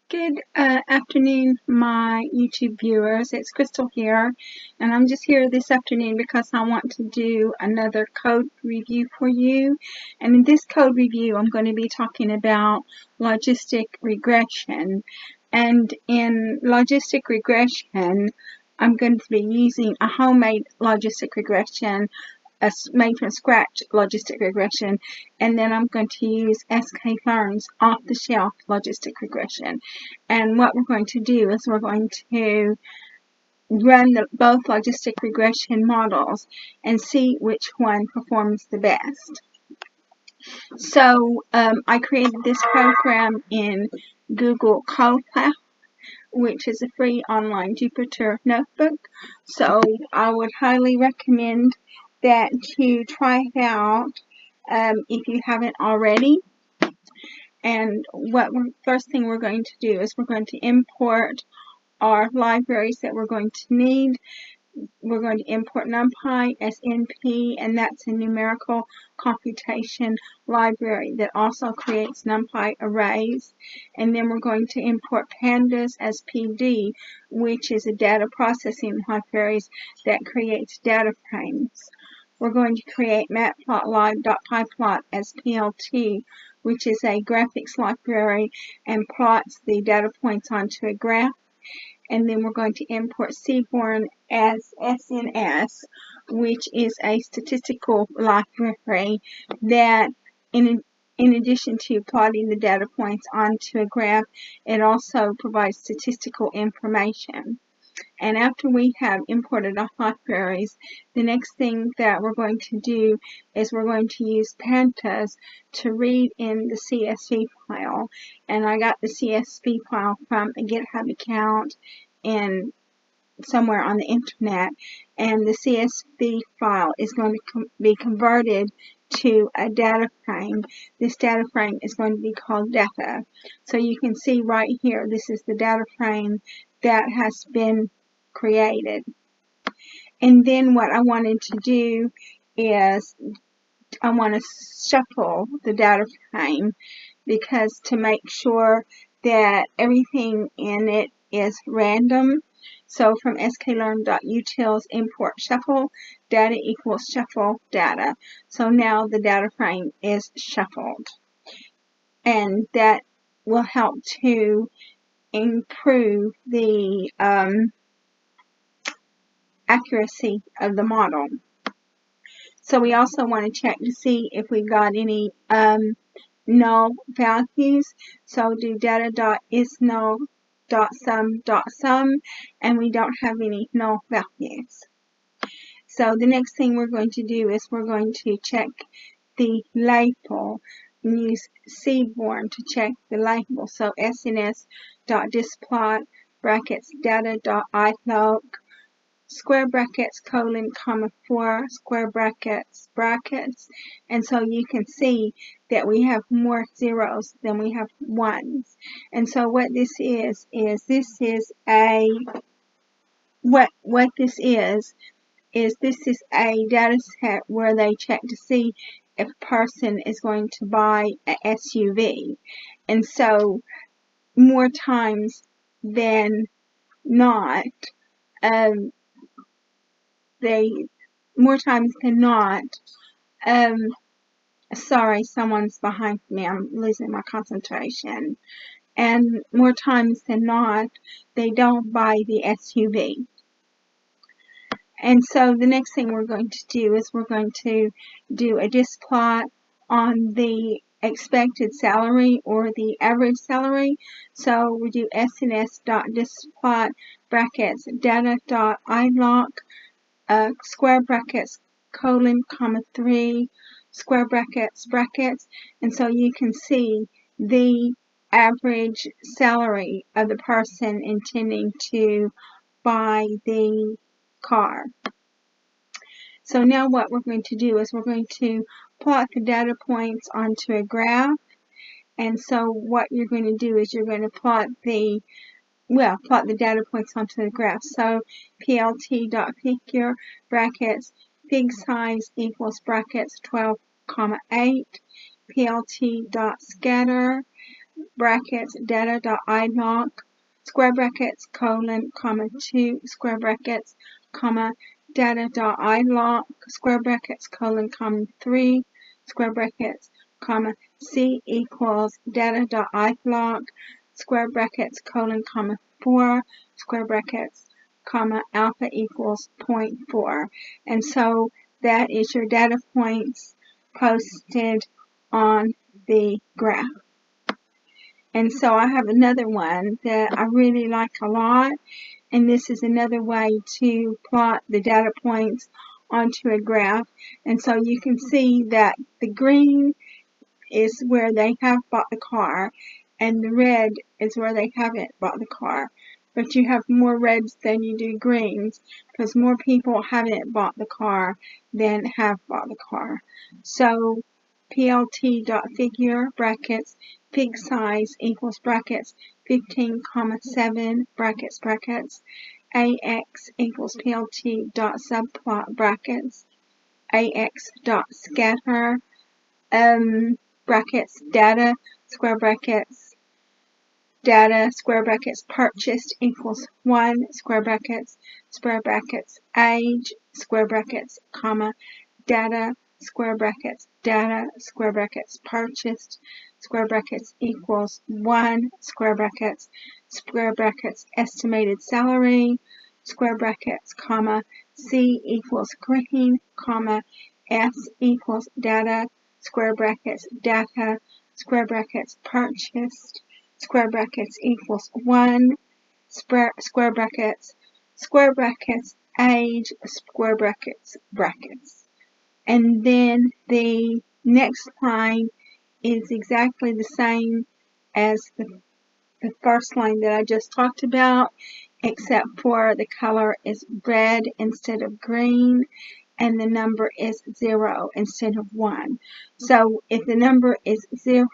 Good afternoon, my YouTube viewers. It's Crystal here, and I'm just here this afternoon because I want to do another code review for you. And in this code review, I'm going to be talking about logistic regression. And in logistic regression, I'm going to be using a homemade logistic regression, a made from scratch logistic regression, and then I'm going to use sklearn's off-the-shelf logistic regression. And what we're going to do is we're going to run both logistic regression models and see which one performs the best. So I created this program in Google Colab, which is a free online Jupyter notebook. So I would highly recommend that you try it out if you haven't already. And first thing we're going to do is we're going to import our libraries that we're going to need. We're going to import NumPy as NP, and that's a numerical computation library that also creates NumPy arrays. And then we're going to import pandas as PD, which is a data processing library that creates data frames. We're going to create matplotlib.pyplot as PLT, which is a graphics library and plots the data points onto a graph. And then we're going to import sklearn as SNS, which is a statistical library that, in addition to plotting the data points onto a graph, it also provides statistical information. And after we have imported our libraries, the next thing that we're going to do is we're going to use pandas to read in the CSV file. And I got the CSV file from a GitHub account in somewhere on the internet, and the CSV file is going to be converted to a data frame. This data frame is going to be called data. So you can see right here, this is the data frame that has been created. And then what I wanted to do is I want to shuffle the data frame, because to make sure that everything in it is random. So from sklearn.utils import shuffle data equals shuffle data. So now the data frame is shuffled, and that will help to improve the accuracy of the model. So we also want to check to see if we've got any null values. So do data.isNull.sum, and we don't have any null values. So the next thing we're going to do is we're going to check the label and use sklearn to check the label. So sns.dispplot brackets data.ilog square brackets colon comma 4 square brackets brackets, and so you can see that we have more zeros than we have ones. And so what this is this is a data set where they check to see if a person is going to buy an SUV. And so more times than not, sorry, someone's behind me, I'm losing my concentration. And more times than not, they don't buy the SUV. And so the next thing we're going to do is we're going to do a displot on the expected salary or the average salary. So we do sns.displot brackets data.ilog square brackets colon comma 3 square brackets brackets, and so you can see the average salary of the person intending to buy the car. So now what we're going to do is we're going to plot the data points onto a graph. And so what you're going to do is you're going to plot the data points onto the graph. So plt.figure brackets fig size equals brackets 12, 8, plt.scatter brackets data.iloc square brackets colon comma 2 square brackets comma data.iloc square brackets colon comma 3 square brackets comma c equals data.iloc square brackets colon comma 4 square brackets comma alpha equals 0.4. And so that is your data points posted on the graph. And so I have another one that I really like a lot, and this is another way to plot the data points onto a graph. And so you can see that the green is where they have bought the car, and the red is where they haven't bought the car. But you have more reds than you do greens because more people haven't bought the car than have bought the car. So plt.figure brackets fig size equals brackets 15,7 brackets ax equals plt.subplot brackets ax.scatter brackets data square brackets purchased equals 1 square brackets age square brackets comma data square brackets purchased square brackets equals 1 square brackets estimated salary square brackets comma c equals green comma s equals data square brackets data square brackets purchased square brackets equals 1 square brackets age square brackets. And then the next line is exactly the same as the first line that I just talked about, except for the color is red instead of green, and the number is 0 instead of 1. So if the number is 0,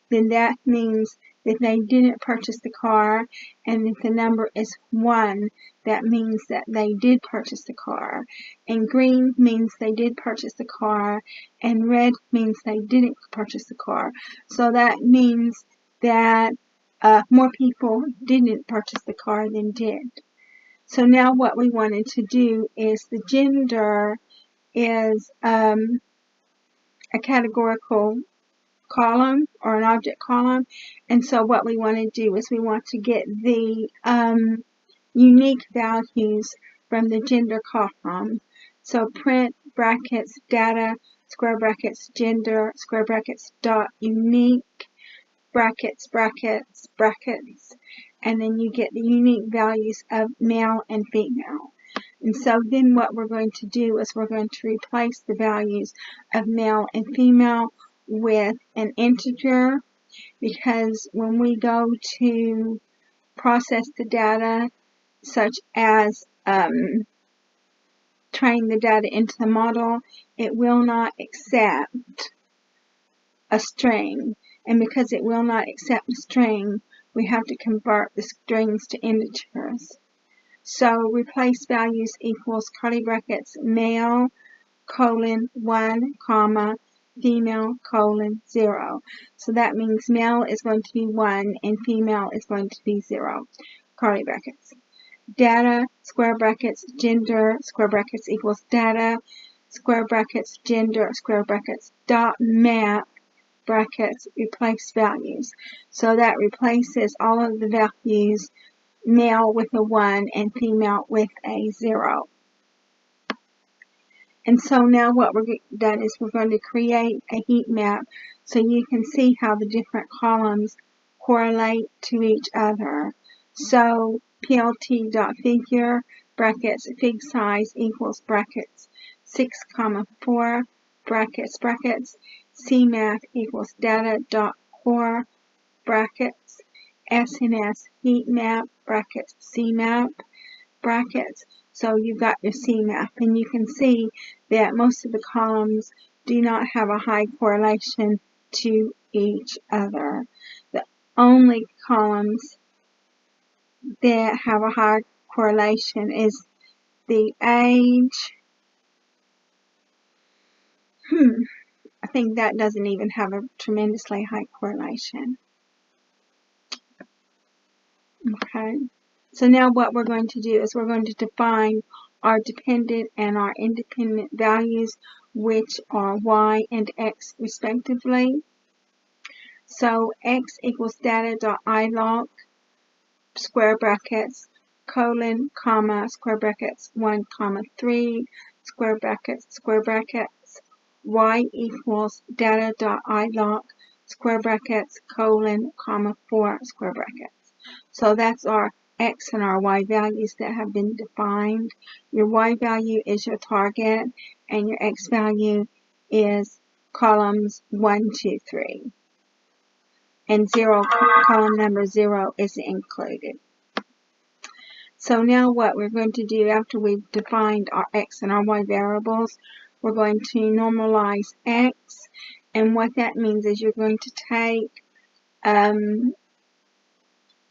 then that means that they didn't purchase the car, and if the number is 1, that means that they did purchase the car. And green means they did purchase the car, and red means they didn't purchase the car. So that means that more people didn't purchase the car than did. So now what we wanted to do is the gender is a categorical column or an object column. And so what we want to do is we want to get the unique values from the gender column. So print brackets data square brackets gender square brackets dot unique brackets, and then you get the unique values of male and female. And so then what we're going to do is we're going to replace the values of male and female with an integer, because when we go to process the data, such as train the data into the model, it will not accept a string. And because it will not accept a string, we have to convert the strings to integers. So replace values equals curly brackets male colon 1 comma female colon 0. So that means male is going to be 1 and female is going to be 0. Curly brackets. Data square brackets gender square brackets equals data square brackets gender square brackets dot map brackets replace values. So that replaces all of the values, male with a 1 and female with a 0. And so now what we're done is we're going to create a heat map so you can see how the different columns correlate to each other. So plt.figure brackets fig size equals brackets 6 comma 4 brackets cmap equals data.core brackets SNS heat map brackets cmap brackets. So you've got your cmap, and you can see that most of the columns do not have a high correlation to each other. The only columns that have a high correlation is the age. I think that doesn't even have a tremendously high correlation. Okay. So now what we're going to do is we're going to define our dependent and our independent values, which are y and x respectively. So x equals data.ilog, square brackets, colon, comma, square brackets, 1, comma, 3, square brackets, y equals data.ilog, square brackets, colon, comma, 4, square brackets. So that's our x and our y values that have been defined. Your y value is your target, and your x value is columns 1, 2, 3. And column number 0 is included. So now what we're going to do after we've defined our x and our y variables, we're going to normalize x. And what that means is you're going to take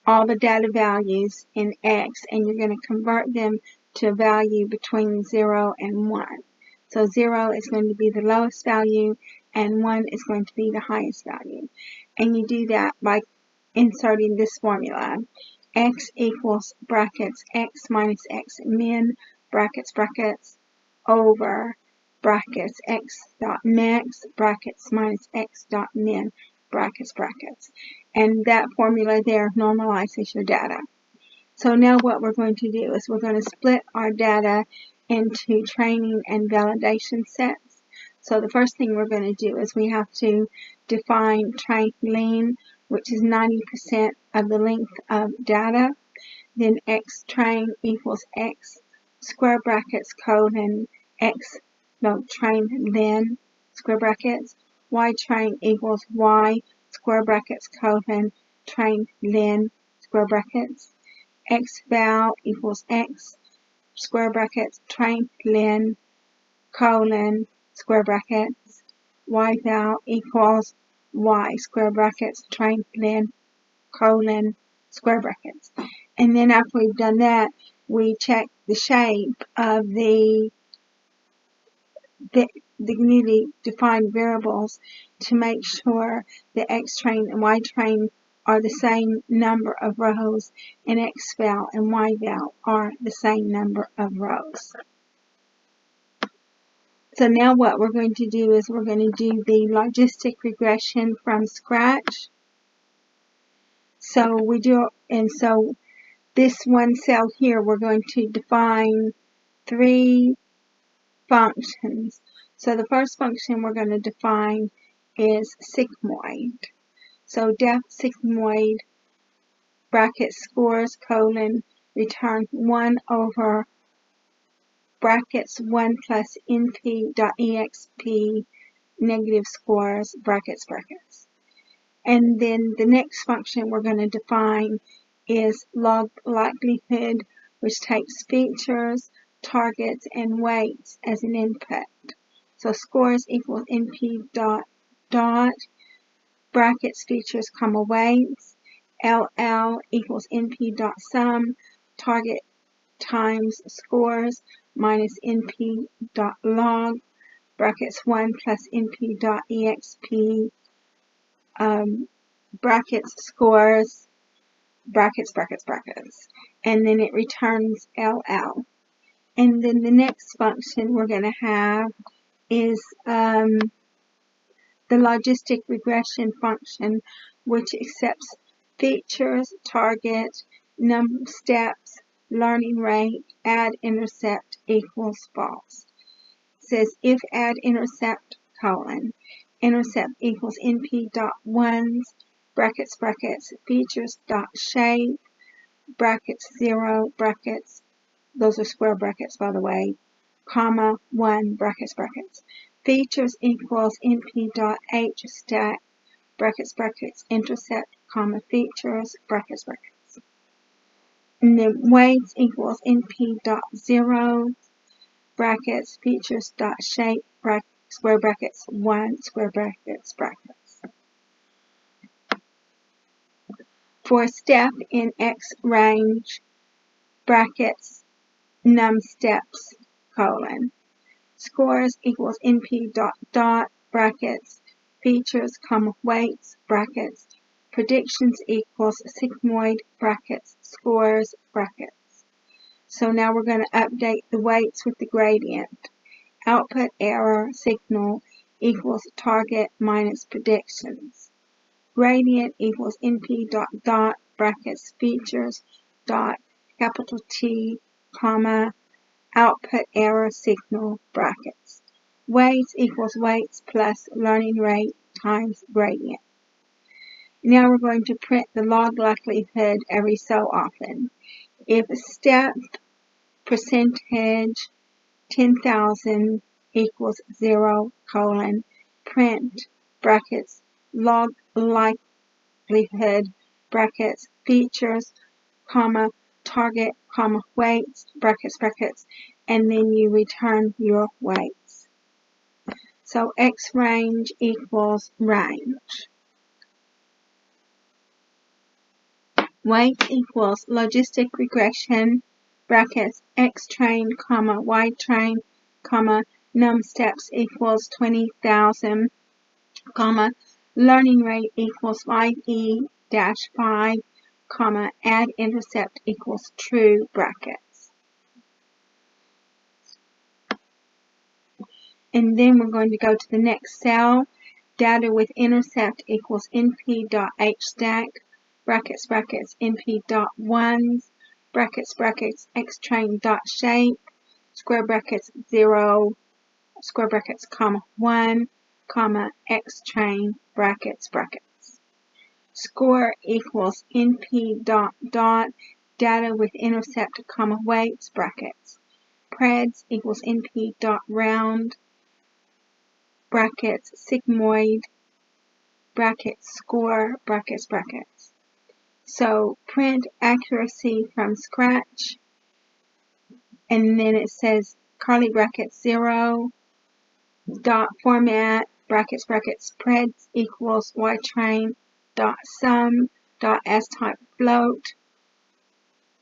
all the data values in x and you're going to convert them to a value between 0 and 1. So 0 is going to be the lowest value and 1 is going to be the highest value. And you do that by inserting this formula. X equals brackets x minus x min brackets over brackets x dot max brackets minus x dot min brackets. And that formula there normalizes your data. So now what we're going to do is we're going to split our data into training and validation sets. So the first thing we're going to do is we have to define train length, which is 90% of the length of data. Then x train equals x square brackets colon train then square brackets. Y train equals y square brackets colon train then square brackets. X val equals x square brackets train len colon square brackets. Y val equals y square brackets train len colon square brackets. And then after we've done that, we check the shape of the newly defined variables to make sure the x train and y train are the same number of rows, and x val and y val are the same number of rows. So now what we're going to do is we're going to do the logistic regression from scratch. So this one cell here, we're going to define 3 functions. So the first function we're going to define is sigmoid. So def sigmoid bracket scores colon return 1 over brackets 1 plus np.exp negative scores brackets. And then the next function we're going to define is log likelihood, which takes features, targets, and weights as an input. So scores equals np dot brackets features comma weights. LL equals np dot sum target times scores minus np dot log brackets 1 plus np dot exp brackets scores brackets, and then it returns LL. And then the next function we're going to have is the logistic regression function, which accepts features, target, number of steps, learning rate, add intercept equals false. It says if add intercept colon intercept equals np dot ones brackets features dot shape brackets 0 brackets, those are square brackets by the way, comma 1 brackets features equals np dot h stack brackets intercept comma features brackets. And then weights equals np dot 0 brackets features dot shape square brackets 1 square brackets. For a step in x range brackets num steps colon scores equals np dot brackets features comma weights brackets predictions equals sigmoid brackets scores brackets. So now we're going to update the weights with the gradient. Output error signal equals target minus predictions. Gradient equals np dot dot brackets features dot capital T comma output error signal brackets. Weights equals weights plus learning rate times gradient. Now we're going to print the log likelihood every so often. If step percentage 10,000 equals 0 colon print brackets log likelihood brackets features comma target comma weights brackets brackets, and then you return your weights. So X range equals range. Weight equals logistic regression brackets X train comma Y train comma num steps equals 20,000 comma learning rate equals 5e-5 comma add intercept equals true brackets. And then we're going to go to the next cell. Data with intercept equals np.hstack brackets brackets np.ones brackets brackets xtrain.shape square brackets 0 square brackets comma 1 comma xtrain brackets brackets. Score equals np.dot data with intercept comma weights brackets. Preds equals np.round brackets sigmoid brackets score brackets brackets. So print accuracy from scratch, and then it says curly brackets 0 dot format brackets brackets preds equals y train dot sum dot s type float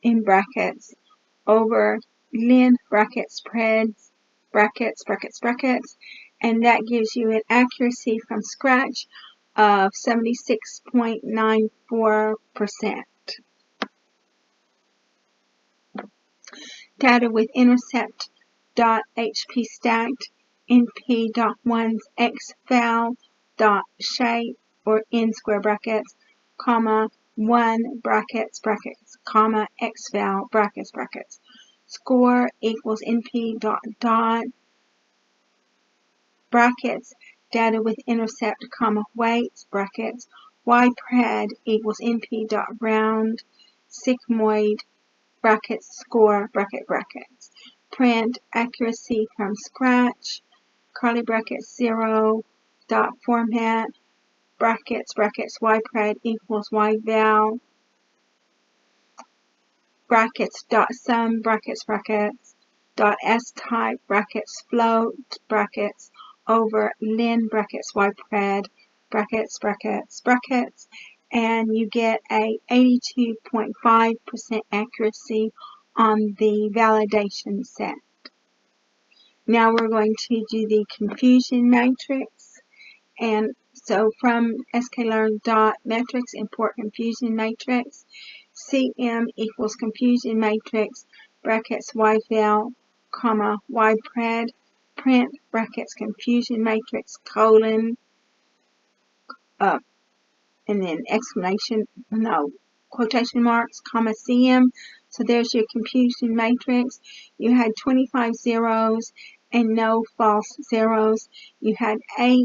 in brackets over len brackets preds brackets brackets brackets, and that gives you an accuracy from scratch of 76.94%. Data with intercept dot hp stacked np.ones xval dot shape or in square brackets comma 1 brackets brackets comma xval brackets brackets. Score equals np.dot brackets data with intercept comma weights brackets ypred equals np.round sigmoid brackets score bracket brackets. Print accuracy from scratch curly brackets 0 dot format brackets brackets ypred equals yval brackets dot sum brackets brackets dot s type brackets float brackets over len brackets ypred brackets brackets brackets, and you get a 82.5% accuracy on the validation set. Now we're going to do the confusion matrix, and so from sklearn.metrics import confusion matrix. CM equals confusion matrix brackets yval comma ypred print brackets confusion matrix colon and then quotation marks comma CM. So there's your confusion matrix. You had 25 zeros and no false zeros. You had 8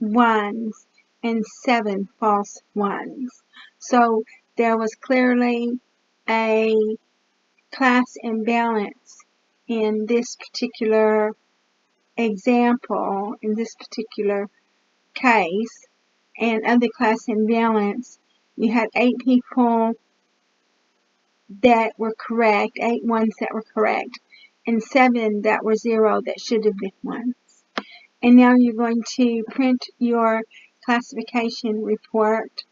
ones and 7 false ones. So there was clearly a class imbalance in this particular example, in this particular case, and other class imbalance. You had 8 people that were correct, 8 ones that were correct, and 7 that were 0 that should have been ones. And now you're going to print your classification report.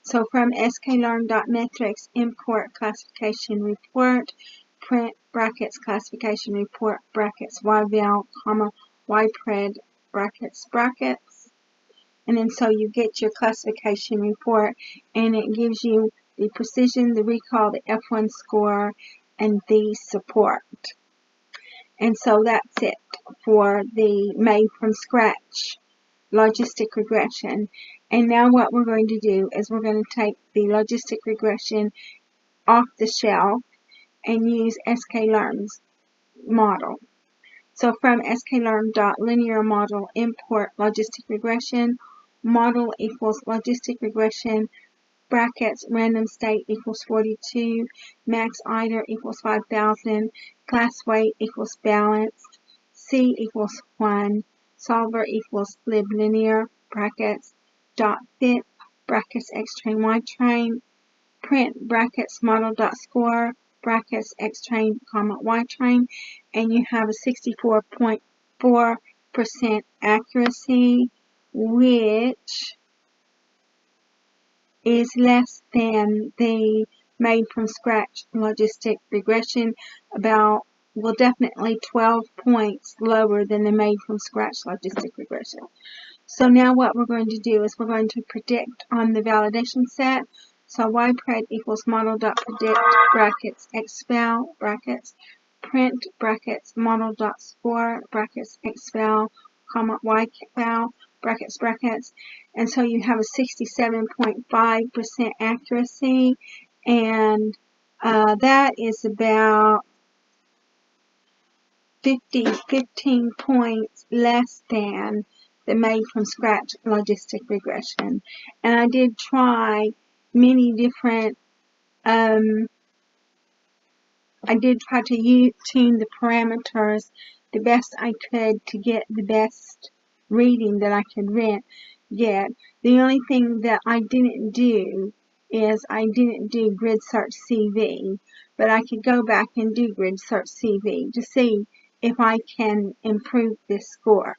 So from sklearn.metrics import classification report, print brackets classification report brackets yval comma ypred brackets brackets. And then so you get your classification report, and it gives you the precision, the recall, the F1 score, and the support. And so that's it for the made from scratch logistic regression. And now what we're going to do is we're going to take the logistic regression off the shelf and use sklearn's model. So from sklearn.linear model import logistic regression, model equals logistic regression, brackets random state equals 42, max iter equals 5000, class weight equals balanced, C equals 1, solver equals liblinear, brackets, dot fit, brackets x train y train, print brackets model dot score, brackets x train comma y train, and you have a 64.4% accuracy, which is less than the made from scratch logistic regression, definitely 12 points lower than the made from scratch logistic regression. So now what we're going to do is we're going to predict on the validation set. So ypred equals model.predict brackets xval brackets print brackets model.score brackets xval comma yval brackets, and so you have a 67.5% accuracy, and that is about 15 points less than the made from scratch logistic regression. And I did try many different, I did try to tune the parameters the best I could to get the best reading that I could get. The only thing that I didn't do is I didn't do grid search CV, but I could go back and do grid search CV to see if I can improve this score.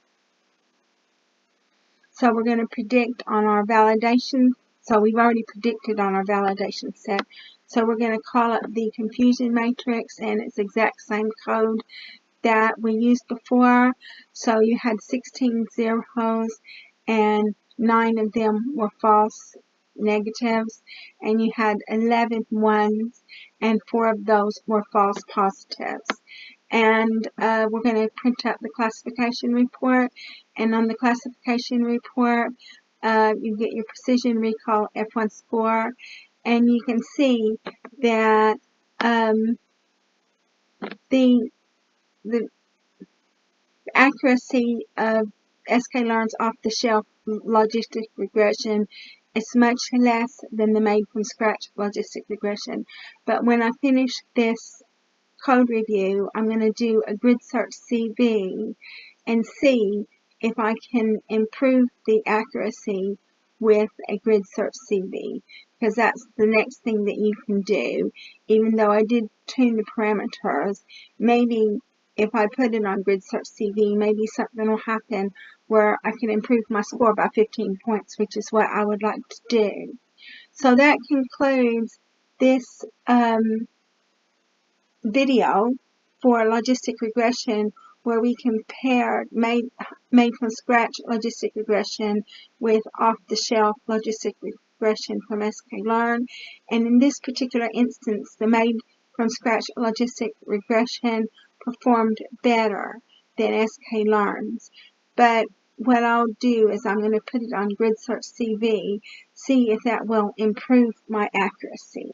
So we're going to predict on our validation. So we've already predicted on our validation set. So we're going to call up the confusion matrix, and it's exact same code that we used before. So you had 16 zeros and 9 of them were false negatives, and you had 11 ones and 4 of those were false positives. And we're going to print up the classification report, and on the classification report you get your precision recall F1 score, and you can see that the accuracy of sklearn's off-the-shelf logistic regression is much less than the made from scratch logistic regression. But when I finish this code review, I'm going to do a grid search CV and see if I can improve the accuracy with a grid search CV, because that's the next thing that you can do. Even though I did tune the parameters, maybe if I put it on grid search CV, maybe something will happen where I can improve my score by 15 points, which is what I would like to do. So that concludes this video for logistic regression, where we compared made from scratch logistic regression with off-the-shelf logistic regression from sklearn. And in this particular instance, the made from scratch logistic regression performed better than sklearn's. But what I'll do is I'm going to put it on grid search CV, see if that will improve my accuracy.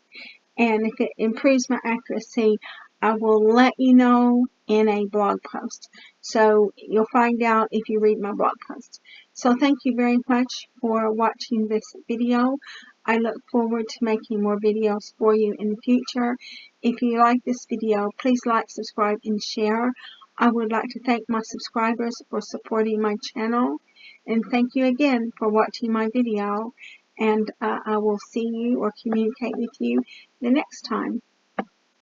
And if it improves my accuracy, I will let you know in a blog post. So you'll find out if you read my blog post. So thank you very much for watching this video. I look forward to making more videos for you in the future. If you like this video, please like, subscribe, and share. I would like to thank my subscribers for supporting my channel. And thank you again for watching my video. And I will see you or communicate with you the next time.